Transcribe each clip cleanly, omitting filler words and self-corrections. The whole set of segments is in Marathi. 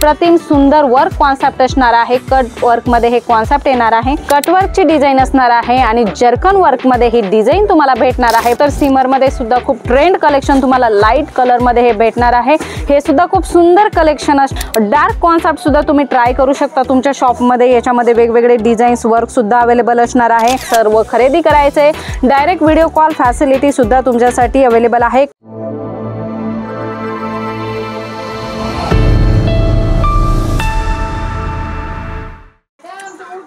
अप्रतिम सुंदर वर्क कॉन्सेप्ट असणार आहे। कट वर्क मध्ये हे कॉन्सेप्ट येणार आहे, कट वर्कची डिझाइन असणार आहे आणि जर्कन वर्क मध्ये ही डिझाइन तुम्हाला भेटणार आहे। तर सिमर मध्ये सुद्धा खूप ट्रेंड कलेक्शन तुम्हाला लाईट कलर मध्ये हे भेटणार आहे। हे सुद्धा खूप सुंदर कलेक्शन डार्क कॉन्सेप्ट सुद्धा तुम्ही ट्राय करू शकता तुमच्या शॉप मध्ये। याच्यामध्ये वेगवेगळे डिझाईन्स वर्क सुद्धा अवेलेबल असणार आहे। सर्व खरेदी करायचे डायरेक्ट व्हिडिओ कॉल फॅसिलिटी सुद्धा तुमच्यासाठी अवेलेबल आहे।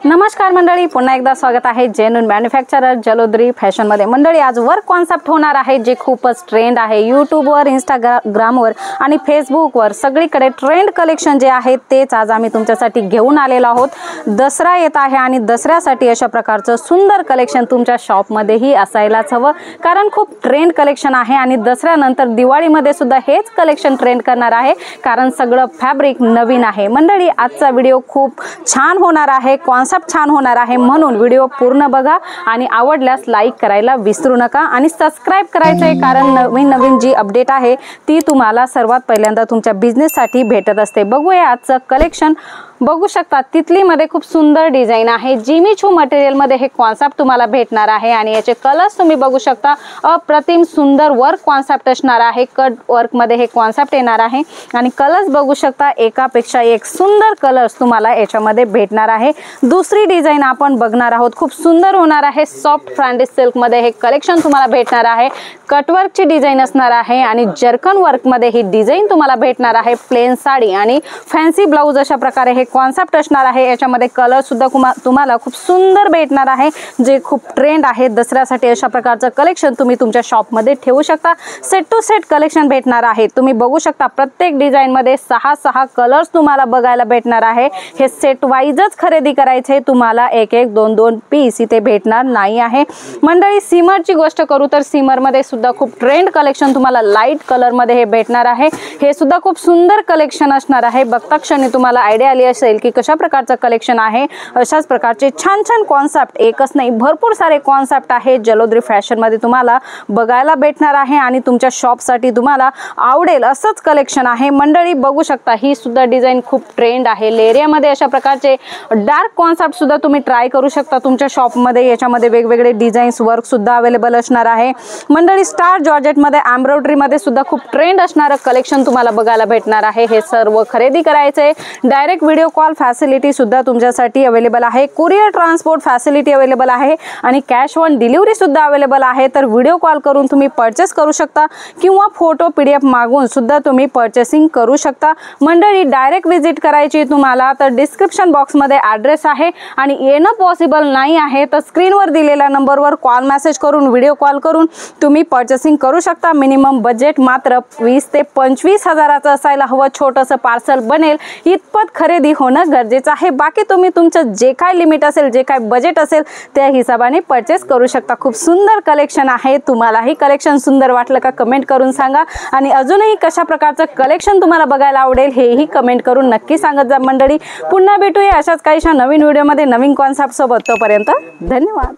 नमस्कार मंडळी, पुन्हा एकदा स्वागत आहे जेन्युइन मॅन्युफॅक्चरर जलोद्री फॅशन मध्ये। मंडळी आज वर्क कॉन्सेप्ट होणार आहे जे खूपच ट्रेंड आहे। YouTube वर, Instagram वर आणि Facebook वर सगळीकडे ट्रेंड कलेक्शन जे आहे तेच आज आम्ही तुमच्यासाठी घेऊन आलेलो आहोत। दसरा येत आहे आणि दसऱ्यासाठी अशा प्रकारचं सुंदर कलेक्शन तुमच्या शॉप मध्येही असायलाच हवं, कारण खूप ट्रेंड कलेक्शन आहे आणि दसऱ्यानंतर दिवाळीमध्ये सुद्धा हेच कलेक्शन ट्रेंड करणार आहे, कारण सगळं फॅब्रिक नवीन आहे। मंडळी आजचा व्हिडिओ खूप छान होणार आहे, कॉन्सेप्ट छान होणार आहे, म्हणून व्हिडिओ पूर्ण बघा आणि आवडल्यास लाईक करायला विसरू नका आणि सबस्क्राइब करायचं आहे, कारण नवीन जी अपडेट आहे ती तुम्हाला सर्वात पहिल्यांदा तुमच्या बिझनेससाठी भेटत असते। बघूया आजचं कलेक्शन। बघू शकता तितली मध्ये खूप सुंदर डिझाइन आहे। जिमी चू मटेरियल मध्ये हे कॉन्सेप्ट तुम्हाला भेटणार आहे आणि याचे कलर्स तुम्ही बघू शकता। अप्रतिम सुंदर वर्क कॉन्सेप्ट असणार आहे, कट वर्क मध्ये हे कॉन्सेप्ट येणार आहे आणि कलर्स बघू शकता एकापेक्षा एक सुंदर कलर्स तुम्हाला याच्यामध्ये भेटणार आहे। दुसरी डिझाइन आपण बघणार आहोत, खूप सुंदर होणार आहे। सॉफ्ट फ्रँडिश सिल्क मध्ये हे कलेक्शन तुम्हाला भेटणार आहे। कट वर्कची डिझाइन असणार आहे आणि जर्कन वर्क मध्ये ही डिझाइन तुम्हाला भेटणार आहे। प्लेन साडी आणि फॅन्सी ब्लाउज अशा प्रकारे हे कॉन्सेप्ट असणार आहे। याच्यामध्ये कलर सुद्धा तुम्हाला खूप सुंदर भेटणार आहे, जे खूप ट्रेंड आहे दसऱ्यासाठी। अशा प्रकारचं कलेक्शन तुम्ही तुमच्या शॉप मध्ये ठेवू शकता। सेट टू सेट कलेक्शन भेटणार आहे। तुम्ही बघू शकता प्रत्येक डिझाइन मध्ये 6 कलर्स तुम्हाला बघायला भेटणार आहे। हे सेट वाईजच खरेदी करायचे, तुम्हाला एक 2 पीस इथे भेटणार नाही आहे। मंडळी सिमरची गोष्ट करू तर सिमर मध्ये सुद्धा खूप ट्रेंड कलेक्शन तुम्हाला लाईट कलर मध्ये हे भेटणार आहे। हे सुद्धा खूप सुंदर कलेक्शन असणार आहे। बघता क्षणी तुम्हाला आयडिया आली असेल की कशा प्रकारचं कलेक्शन आहे। अशाच प्रकारचे छान छान कॉन्सेप्ट, एकच नाही भरपूर सारे कॉन्सेप्ट आहे जलोद्री फॅशन मध्ये तुम्हाला बघायला भेटणार आहे आणि तुमच्या शॉप साठी तुम्हाला आवडेल असंच कलेक्शन आहे। मंडळी बघू शकता ही सुद्धा डिझाइन खूप ट्रेंड आहे। लेरिया मध्ये अशा प्रकारचे डार्क कॉन्सेप्ट सुद्धा तुम्ही ट्राय करू शकता तुमच्या शॉप मध्ये। याच्यामध्ये वेगवेगळे डिझाईन्स वर्क सुद्धा अवेलेबल असणार आहे। मंडळी स्टार जॉर्जेट मध्ये, एम्ब्रॉयडरी मध्ये सुद्धा खूप ट्रेंड असणारं कलेक्शन तुम्हाला बघायला भेटणार आहे। हे सर्व खरेदी करायचे डायरेक्ट व्हिडिओ कॉल फॅसिलिटी सुद्धा तुमच्यासाठी अवेलेबल आहे। कुरिअर ट्रान्सपोर्ट फॅसिलिटी अवेलेबल आहे आणि कॅश ऑन डिलिव्हरी सुद्धा अवेलेबल आहे। तर व्हिडिओ कॉल करून तुम्ही परचेस करू शकता किंवा फोटो PDF मागून सुद्धा तुम्ही परचेसिंग करू शकता। मंडळी डायरेक्ट विजिट करायची तुम्हाला तर डिस्क्रिप्शन बॉक्स मध्ये ॲड्रेस आहे आणि येणं पॉसिबल नाही आहे तर स्क्रीनवर दिलेल्या नंबरवर कॉल मेसेज करून व्हिडिओ कॉल करून तुम्ही परचेसिंग करू शकता। मिनिमम बजेट मात्र 20 ते 25 हजाराचं असायला हवं, छोटंसं पार्सल बनेल इतपत खरेदी होणं गरजेचं आहे। बाकी तुम्ही तुमचं जे काय लिमिट असेल, जे काय बजेट असेल त्या हिशोबाने परचेस करू शकता। खूप सुंदर कलेक्शन आहे। तुम्हालाही कलेक्शन सुंदर वाटलं का कमेंट करून सांगा आणि अजूनही कशा प्रकारचं कलेक्शन तुम्हाला बघायला आवडेल हेही कमेंट करून नक्की सांगत जा। मंडळी पुन्हा भेटूया अशाच काहीशा नवीन व्हिडिओमध्ये नवीन कॉन्सेप्ट सोबत। तोपर्यंत धन्यवाद।